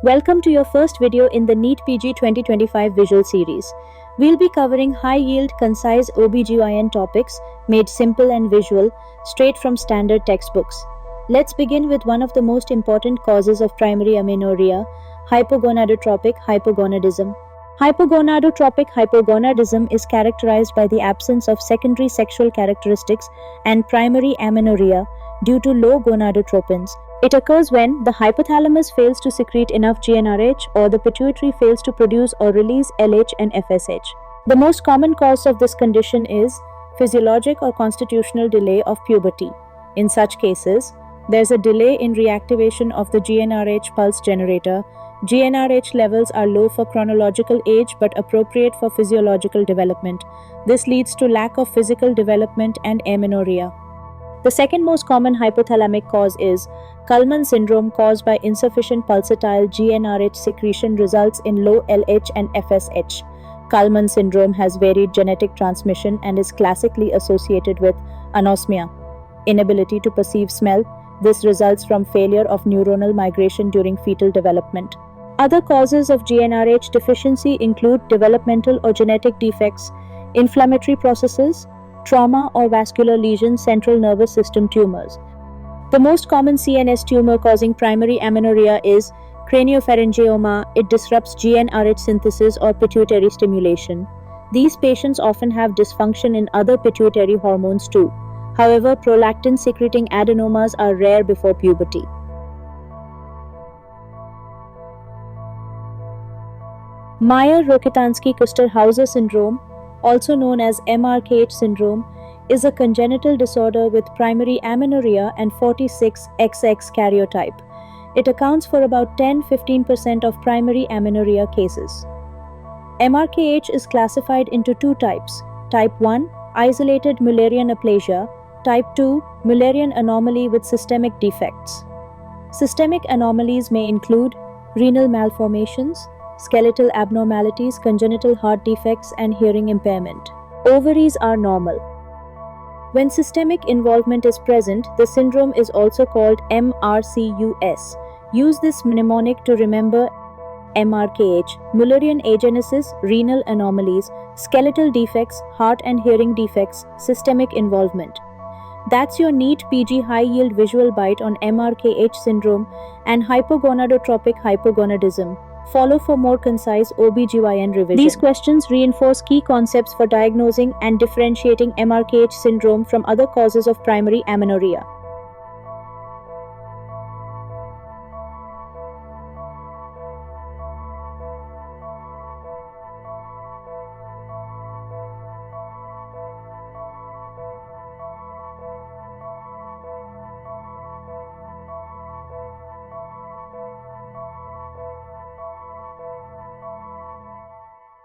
Welcome to your first video in the NEET PG 2025 visual series. We'll be covering high-yield, concise OBGYN topics made simple and visual, straight from standard textbooks. Let's begin with one of the most important causes of primary amenorrhea, hypogonadotropic hypogonadism. Hypogonadotropic hypogonadism is characterized by the absence of secondary sexual characteristics and primary amenorrhea due to low gonadotropins. It occurs when the hypothalamus fails to secrete enough GnRH or the pituitary fails to produce or release LH and FSH. The most common cause of this condition is physiologic or constitutional delay of puberty. In such cases, there's a delay in reactivation of the GnRH pulse generator. GnRH levels are low for chronological age but appropriate for physiological development. This leads to lack of physical development and amenorrhea. The second most common hypothalamic cause is Kallmann syndrome caused by insufficient pulsatile GnRH secretion results in low LH and FSH. Kallmann syndrome has varied genetic transmission and is classically associated with anosmia, inability to perceive smell. This results from failure of neuronal migration during fetal development. Other causes of GnRH deficiency include developmental or genetic defects, inflammatory processes, trauma or vascular lesions, central nervous system tumors. The most common CNS tumor causing primary amenorrhea is craniopharyngioma. It disrupts GnRH synthesis or pituitary stimulation. These patients often have dysfunction in other pituitary hormones too. However, prolactin-secreting adenomas are rare before puberty. Mayer-Rokitansky-Kuster-Hauser syndrome, also known as MRKH syndrome, is a congenital disorder with primary amenorrhea and 46XX karyotype. It accounts for about 10-15% of primary amenorrhea cases. MRKH is classified into two types. Type 1, isolated Mullerian aplasia. Type 2, Mullerian anomaly with systemic defects. Systemic anomalies may include renal malformations, skeletal abnormalities, congenital heart defects, and hearing impairment. Ovaries are normal. When systemic involvement is present, the syndrome is also called MRCUS. Use this mnemonic to remember MRKH, Mullerian agenesis, renal anomalies, skeletal defects, heart and hearing defects, systemic involvement. That's your NEET PG high-yield visual bite on MRKH syndrome and hypogonadotropic hypogonadism. Follow for more concise OBGYN revision. These questions reinforce key concepts for diagnosing and differentiating MRKH syndrome from other causes of primary amenorrhea.